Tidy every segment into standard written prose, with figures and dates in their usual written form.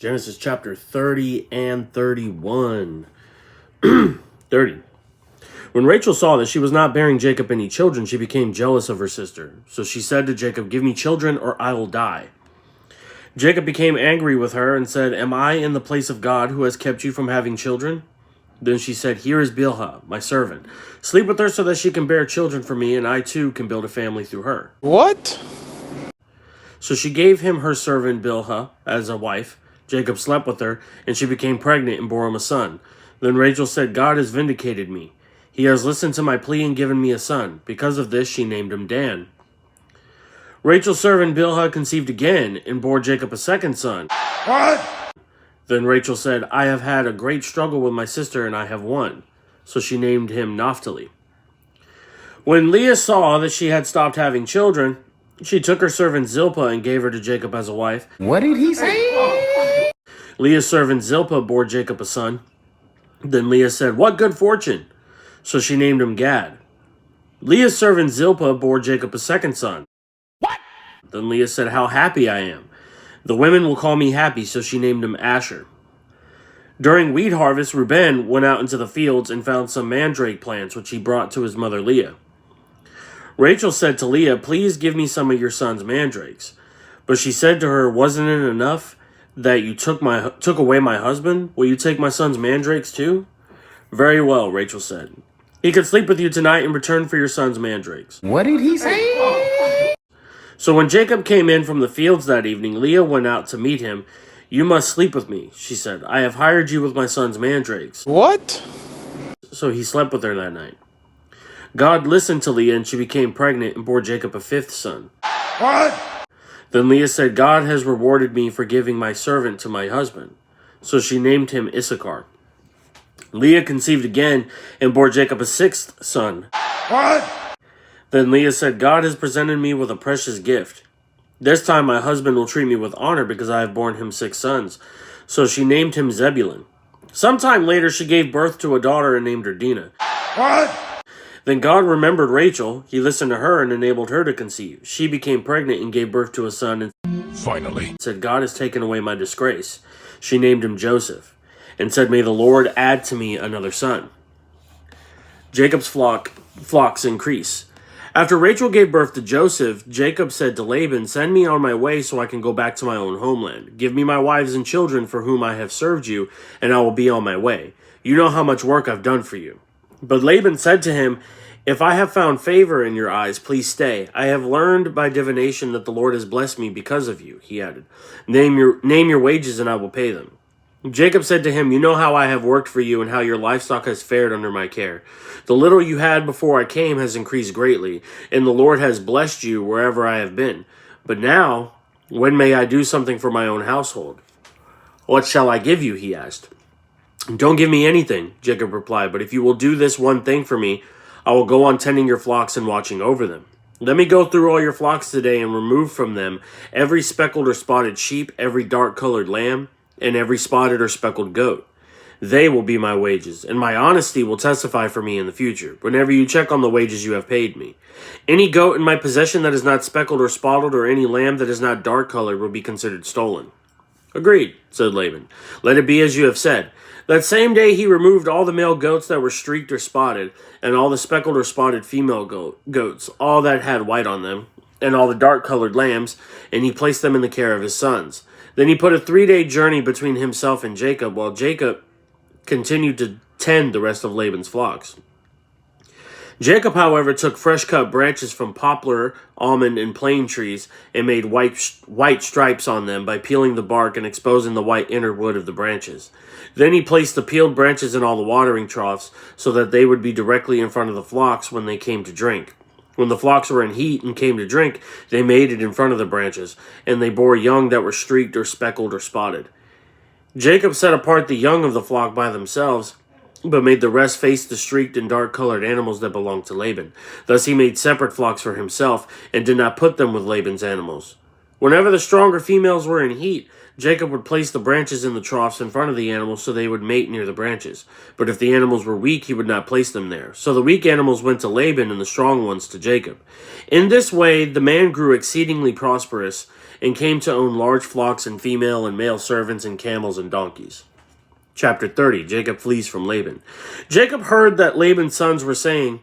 Genesis chapter 30 and 31. 30. When Rachel saw that she was not bearing Jacob any children, she became jealous of her sister. So she said to Jacob, "Give me children or I will die." Jacob became angry with her and said, "Am I in the place of God who has kept you from having children?" Then she said, "Here is Bilhah, my servant. Sleep with her so that she can bear children for me, and I too can build a family through her." What? So she gave him her servant Bilhah as a wife. Jacob slept with her, and she became pregnant and bore him a son. Then Rachel said, "God has vindicated me. He has listened to my plea and given me a son." Because of this, she named him Dan. Rachel's servant Bilhah conceived again and bore Jacob a second son. What? Then Rachel said, "I have had a great struggle with my sister, and I have won." So she named him Naphtali. When Leah saw that she had stopped having children, she took her servant Zilpah and gave her to Jacob as a wife. What did he say? Leah's servant Zilpah bore Jacob a son. Then Leah said, "What good fortune!" So she named him Gad. Leah's servant Zilpah bore Jacob a second son. What? Then Leah said, "How happy I am! The women will call me happy," so she named him Asher. During wheat harvest, Reuben went out into the fields and found some mandrake plants, which he brought to his mother Leah. Rachel said to Leah, "Please give me some of your son's mandrakes." But she said to her, "Wasn't it enough that you took away my husband? Will you take my son's mandrakes too?" "Very well," Rachel said. "He can sleep with you tonight in return for your son's mandrakes." What did he say? So when Jacob came in from the fields that evening, Leah went out to meet him. "You must sleep with me," she said. "I have hired you with my son's mandrakes." What? So he slept with her that night. God listened to Leah, and she became pregnant and bore Jacob a fifth son. What? Then Leah said, "God has rewarded me for giving my servant to my husband." So she named him Issachar. Leah conceived again and bore Jacob a sixth son. What? Then Leah said, "God has presented me with a precious gift. This time my husband will treat me with honor because I have borne him 6 sons." So she named him Zebulun. Sometime later she gave birth to a daughter and named her Dinah. What? Then God remembered Rachel. He listened to her and enabled her to conceive. She became pregnant and gave birth to a son and Finally said, "God has taken away my disgrace." She named him Joseph and said, "May the Lord add to me another son." Jacob's flocks increase. After Rachel gave birth to Joseph, Jacob said to Laban, "Send me on my way so I can go back to my own homeland. Give me my wives and children for whom I have served you, and I will be on my way. You know how much work I've done for you." But Laban said to him, "If I have found favor in your eyes, please stay. I have learned by divination that the Lord has blessed me because of you," he added. Name your wages and I will pay them." Jacob said to him, "You know how I have worked for you and how your livestock has fared under my care. The little you had before I came has increased greatly, and the Lord has blessed you wherever I have been. But now, when may I do something for my own household?" "What shall I give you?" he asked. "Don't give me anything," Jacob replied, "but if you will do this one thing for me, I will go on tending your flocks and watching over them. Let me go through all your flocks today and remove from them every speckled or spotted sheep, every dark-colored lamb, and every spotted or speckled goat. They will be my wages, and my honesty will testify for me in the future, whenever you check on the wages you have paid me. Any goat in my possession that is not speckled or spotted, or any lamb that is not dark-colored, will be considered stolen." "Agreed," said Laban. "Let it be as you have said." That same day he removed all the male goats that were streaked or spotted, and all the speckled or spotted female goats, all that had white on them, and all the dark-colored lambs, and he placed them in the care of his sons. Then he put a 3-day journey between himself and Jacob, while Jacob continued to tend the rest of Laban's flocks. Jacob, however, took fresh-cut branches from poplar, almond, and plane trees and made white stripes on them by peeling the bark and exposing the white inner wood of the branches. Then he placed the peeled branches in all the watering troughs so that they would be directly in front of the flocks when they came to drink. When the flocks were in heat and came to drink, they made it in front of the branches, and they bore young that were streaked or speckled or spotted. Jacob set apart the young of the flock by themselves, but made the rest face the streaked and dark-colored animals that belonged to Laban. Thus he made separate flocks for himself, and did not put them with Laban's animals. Whenever the stronger females were in heat, Jacob would place the branches in the troughs in front of the animals so they would mate near the branches. But if the animals were weak, he would not place them there. So the weak animals went to Laban and the strong ones to Jacob. In this way, the man grew exceedingly prosperous, and came to own large flocks and female and male servants and camels and donkeys. Chapter 30. Jacob flees from Laban. Jacob heard that Laban's sons were saying,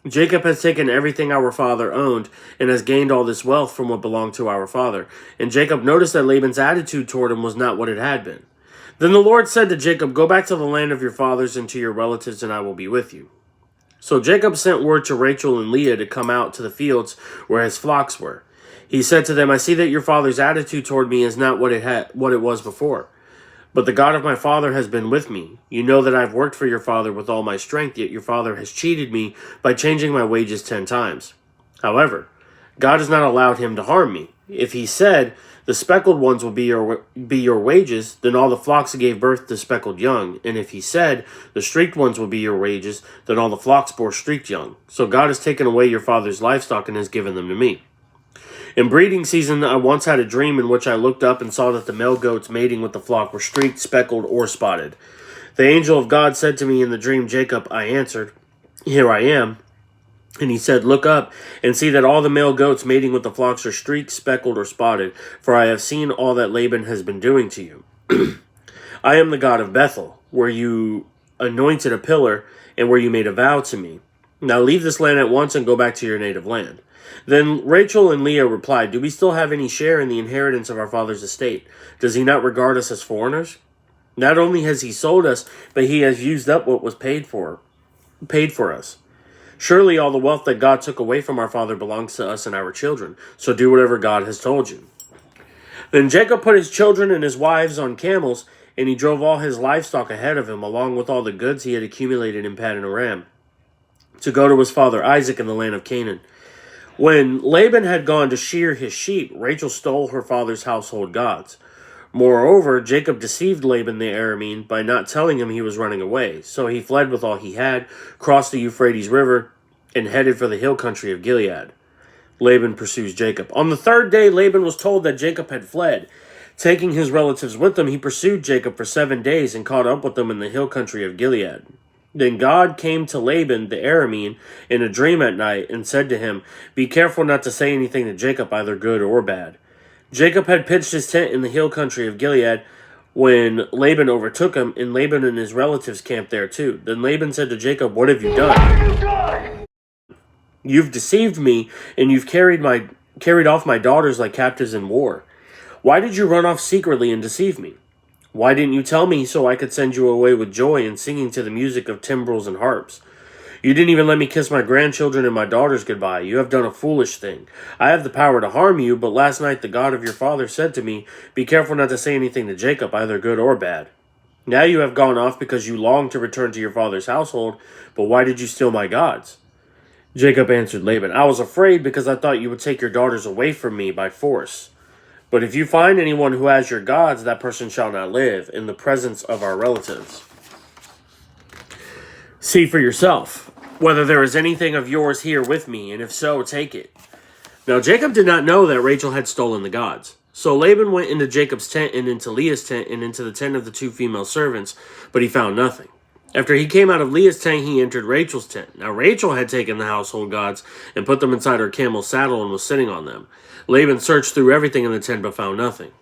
Jacob has taken everything our father owned and has gained all this wealth from what belonged to our father. And Jacob noticed that Laban's attitude toward him was not what it had been. Then the Lord said to Jacob, go back to the land of your fathers and to your relatives, and I will be with you. So Jacob sent word to Rachel and Leah to come out to the fields where his flocks were. He said to them, I see that your father's attitude toward me is not what it was before. But the God of my father has been with me. You know that I've worked for your father with all my strength, yet your father has cheated me by changing my wages 10 times. However, God has not allowed him to harm me. If he said, the speckled ones will be your wages, then all the flocks gave birth to speckled young. And if he said, the streaked ones will be your wages, then all the flocks bore streaked young. So God has taken away your father's livestock and has given them to me. In breeding season, I once had a dream in which I looked up and saw that the male goats mating with the flock were streaked, speckled, or spotted. The angel of God said to me in the dream, Jacob. I answered, here I am. And he said, look up and see that all the male goats mating with the flocks are streaked, speckled, or spotted, for I have seen all that Laban has been doing to you. I am the God of Bethel, where you anointed a pillar and where you made a vow to me. Now leave this land at once and go back to your native land. Then Rachel and Leah replied, do we still have any share in the inheritance of our father's estate? Does he not regard us as foreigners? Not only has he sold us, but he has used up what was paid for us. Surely all the wealth that God took away from our father belongs to us and our children. So do whatever God has told you. Then Jacob put his children and his wives on camels, and he drove all his livestock ahead of him, along with all the goods he had accumulated in Paddan Aram, to go to his father Isaac in the land of Canaan. When Laban had gone to shear his sheep, Rachel stole her father's household gods. Moreover, Jacob deceived Laban the Aramean by not telling him he was running away. So he fled with all he had, crossed the Euphrates River, and headed for the hill country of Gilead. Laban pursues Jacob. On the third day, Laban was told that Jacob had fled. Taking his relatives with him, he pursued Jacob for 7 days and caught up with them in the hill country of Gilead. Then God came to Laban the Aramean in a dream at night and said to him, be careful not to say anything to Jacob, either good or bad. Jacob had pitched his tent in the hill country of Gilead when Laban overtook him, and Laban and his relatives camped there too. Then Laban said to Jacob, what have you done? You've deceived me, and you've carried off my daughters like captives in war. Why did you run off secretly and deceive me? Why didn't you tell me so I could send you away with joy and singing to the music of timbrels and harps? You didn't even let me kiss my grandchildren and my daughters goodbye. You have done a foolish thing. I have the power to harm you, but last night the God of your father said to me, be careful not to say anything to Jacob, either good or bad. Now you have gone off because you long to return to your father's household, but why did you steal my gods? Jacob answered Laban, I was afraid because I thought you would take your daughters away from me by force. But if you find anyone who has your gods, that person shall not live in the presence of our relatives. See for yourself whether there is anything of yours here with me, and if so, take it. Now Jacob did not know that Rachel had stolen the gods. So Laban went into Jacob's tent and into Leah's tent and into the tent of the 2 female servants, but he found nothing. After he came out of Leah's tent, he entered Rachel's tent. Now Rachel had taken the household gods and put them inside her camel's saddle and was sitting on them. Laban searched through everything in the tent but found nothing.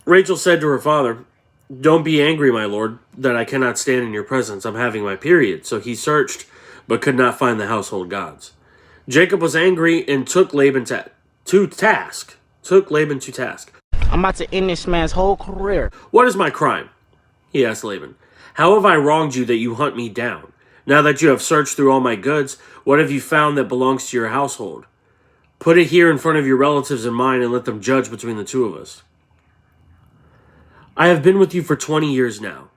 Rachel said to her father, don't be angry, my lord, that I cannot stand in your presence. I'm having my period. So he searched but could not find the household gods. Jacob was angry and took Laban to task. I'm about to end this man's whole career. What is my crime? He asked Laban. How have I wronged you that you hunt me down? Now that you have searched through all my goods, what have you found that belongs to your household? Put it here in front of your relatives and mine and let them judge between the two of us. I have been with you for 20 years now.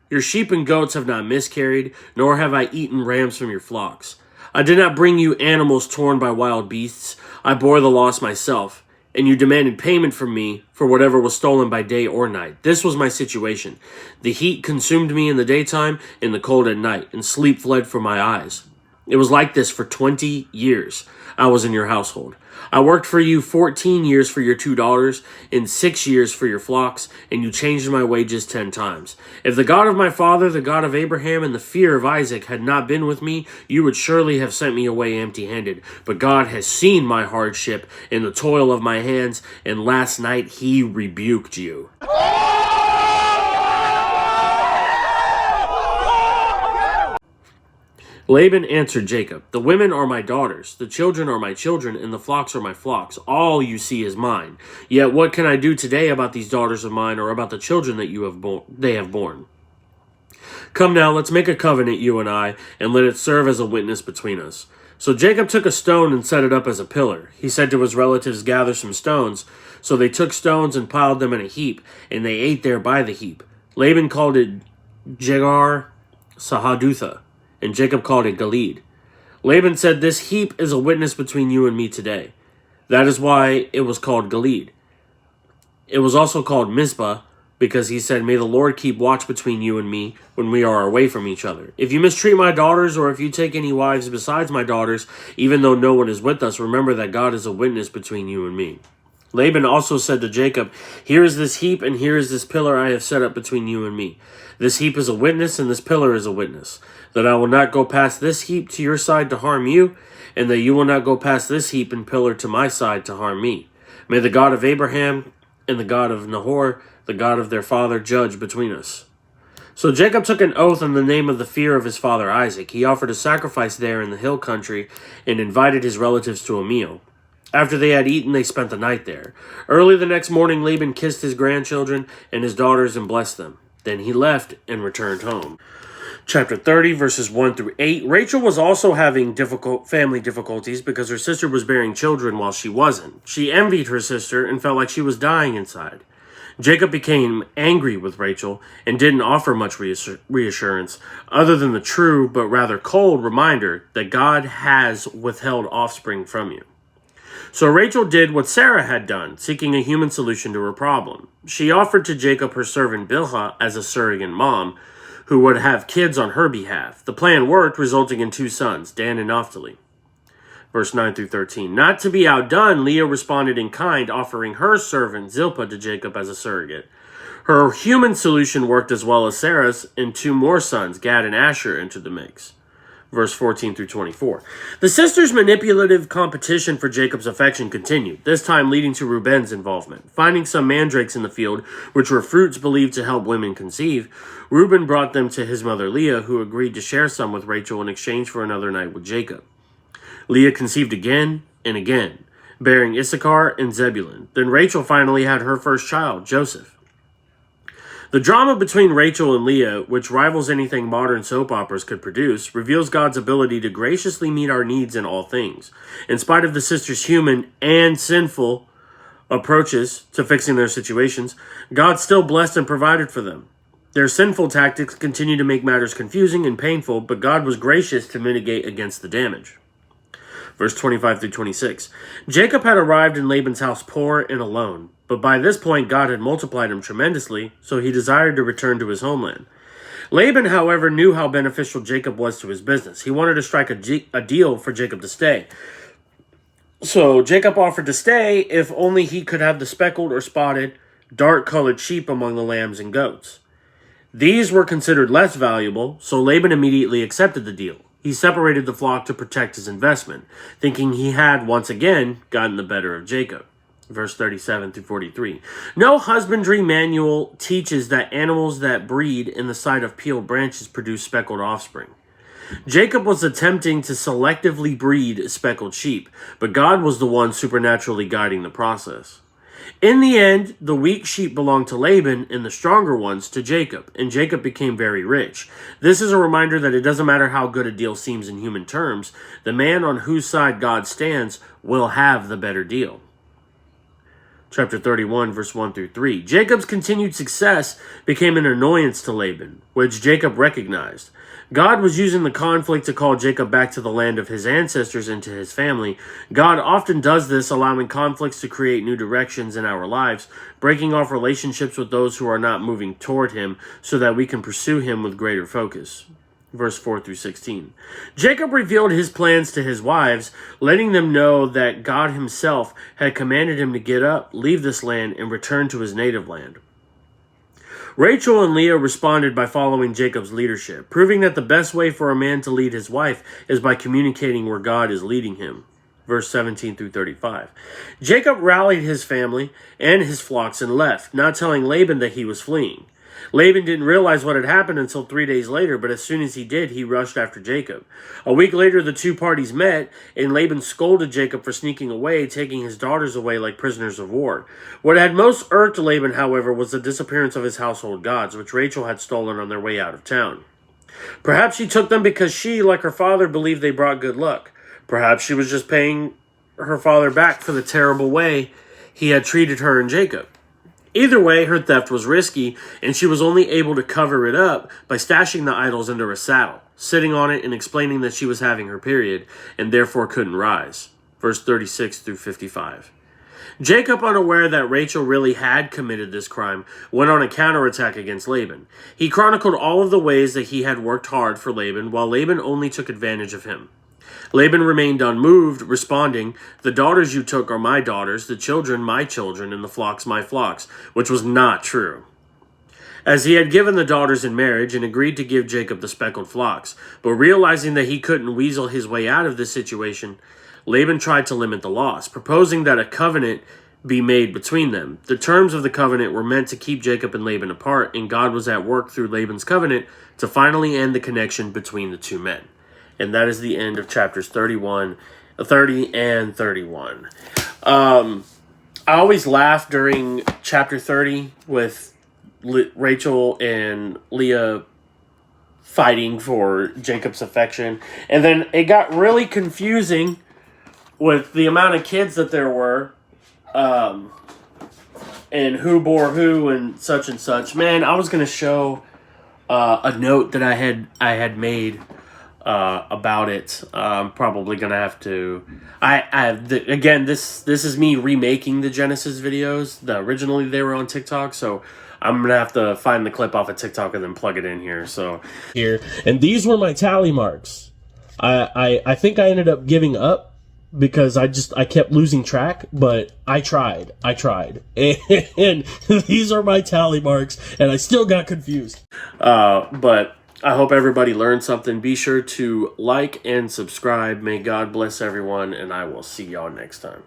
Your sheep and goats have not miscarried, nor have I eaten rams from your flocks. I did not bring you animals torn by wild beasts. I bore the loss myself, and you demanded payment from me for whatever was stolen by day or night. This was my situation. The heat consumed me in the daytime, and the cold at night, and sleep fled from my eyes. It was like this for 20 years. I was in your household. I worked for you 14 years for your $2 and 6 years for your flocks, and you changed my wages 10 times. If the God of my father, the God of Abraham, and the fear of Isaac had not been with me, you would surely have sent me away empty-handed. But God has seen my hardship and the toil of my hands, and last night he rebuked you. Laban answered Jacob, the women are my daughters, the children are my children, and the flocks are my flocks. All you see is mine. Yet what can I do today about these daughters of mine, or about the children that they have borne? Come now, let's make a covenant, you and I, and let it serve as a witness between us. So Jacob took a stone and set it up as a pillar. He said to his relatives, gather some stones. So they took stones and piled them in a heap, and they ate there by the heap. Laban called it Jegar Sahadutha, and Jacob called it Gilead. Laban said, this heap is a witness between you and me today. That is why it was called Gilead. It was also called Mizpah, because he said, may the Lord keep watch between you and me when we are away from each other. If you mistreat my daughters, or if you take any wives besides my daughters, even though no one is with us, remember that God is a witness between you and me. Laban also said to Jacob, here is this heap, and here is this pillar I have set up between you and me. This heap is a witness, and this pillar is a witness, that I will not go past this heap to your side to harm you, and that you will not go past this heap and pillar to my side to harm me. May the God of Abraham and the God of Nahor, the God of their father, judge between us. So Jacob took an oath in the name of the fear of his father Isaac. He offered a sacrifice there in the hill country and invited his relatives to a meal. After they had eaten, they spent the night there. Early the next morning, Laban kissed his grandchildren and his daughters and blessed them. Then he left and returned home. Chapter 30, verses 1 through 8. Rachel was also having family difficulties because her sister was bearing children while she wasn't. She envied her sister and felt like she was dying inside. Jacob became angry with Rachel and didn't offer much reassurance, other than the true but rather cold reminder that God has withheld offspring from you. So Rachel did what Sarah had done, seeking a human solution to her problem. She offered to Jacob her servant Bilhah as a surrogate mom, who would have kids on her behalf. The plan worked, resulting in 2 sons, Dan and Naphtali. Verse 9 through 13. Not to be outdone, Leah responded in kind, offering her servant Zilpah to Jacob as a surrogate. Her human solution worked as well as Sarah's, and 2 more sons, Gad and Asher, entered the mix. Verse 14 through 24. The sisters' manipulative competition for Jacob's affection continued, this time leading to Reuben's involvement. Finding some mandrakes in the field, which were fruits believed to help women conceive, Reuben brought them to his mother Leah, who agreed to share some with Rachel in exchange for another night with Jacob. Leah conceived again and again, bearing Issachar and Zebulun. Then Rachel finally had her first child, Joseph. The drama between Rachel and Leah, which rivals anything modern soap operas could produce, reveals God's ability to graciously meet our needs in all things. In spite of the sisters' human and sinful approaches to fixing their situations, God still blessed and provided for them. Their sinful tactics continue to make matters confusing and painful, but God was gracious to mitigate against the damage. Verse 25 through 26. Jacob had arrived in Laban's house poor and alone, but by this point God had multiplied him tremendously, so he desired to return to his homeland. Laban, however, knew how beneficial Jacob was to his business. He wanted to strike a deal for Jacob to stay. So Jacob offered to stay if only he could have the speckled or spotted, dark-colored sheep among the lambs and goats. These were considered less valuable, so Laban immediately accepted the deal. He separated the flock to protect his investment, thinking he had, once again, gotten the better of Jacob. Verse 37 through 43. No husbandry manual teaches that animals that breed in the sight of peeled branches produce speckled offspring. Jacob was attempting to selectively breed speckled sheep, but God was the one supernaturally guiding the process. In the end, the weak sheep belonged to Laban and the stronger ones to Jacob, and Jacob became very rich. This is a reminder that it doesn't matter how good a deal seems in human terms, the man on whose side God stands will have the better deal. Chapter 31, verse 1 through 3. Jacob's continued success became an annoyance to Laban, which Jacob recognized. God was using the conflict to call Jacob back to the land of his ancestors and to his family. God often does this, allowing conflicts to create new directions in our lives, breaking off relationships with those who are not moving toward him so that we can pursue him with greater focus. verse 4 through 16. Jacob revealed his plans to his wives, letting them know that God himself had commanded him to get up, leave this land, and return to his native land. Rachel and Leah responded by following Jacob's leadership, proving that the best way for a man to lead his wife is by communicating where God is leading him. Verse 17 through 35. Jacob rallied his family and his flocks and left, not telling Laban that he was fleeing. Laban didn't realize what had happened until 3 days later, but as soon as he did, he rushed after Jacob. A week later, the two parties met, and Laban scolded Jacob for sneaking away, taking his daughters away like prisoners of war. What had most irked Laban, however, was the disappearance of his household gods, which Rachel had stolen on their way out of town. Perhaps she took them because she, like her father, believed they brought good luck. Perhaps she was just paying her father back for the terrible way he had treated her and Jacob. Either way, her theft was risky, and she was only able to cover it up by stashing the idols under a saddle, sitting on it and explaining that she was having her period, and therefore couldn't rise. Verse 36 through 55. Jacob, unaware that Rachel really had committed this crime, went on a counterattack against Laban. He chronicled all of the ways that he had worked hard for Laban, while Laban only took advantage of him. Laban remained unmoved, responding, "The daughters you took are my daughters, the children my children, and the flocks my flocks," which was not true, as he had given the daughters in marriage and agreed to give Jacob the speckled flocks. But realizing that he couldn't weasel his way out of this situation, Laban tried to limit the loss, proposing that a covenant be made between them. The terms of the covenant were meant to keep Jacob and Laban apart, and God was at work through Laban's covenant to finally end the connection between the two men. And that is the end of chapters 30 and 31. I always laugh during chapter 30 with Rachel and Leah fighting for Jacob's affection. And then it got really confusing with the amount of kids that there were. And who bore who and such. Man, I was going to show a note that I had made about it. I'm probably gonna have to. Again, this is me remaking the Genesis videos. Originally they were on TikTok, so I'm gonna have to find the clip off of TikTok and then plug it in here. So here, and these were my tally marks. I think I ended up giving up because I kept losing track, but I tried, and these are my tally marks, and I still got confused. But I hope everybody learned something. Be sure to like and subscribe. May God bless everyone, and I will see y'all next time.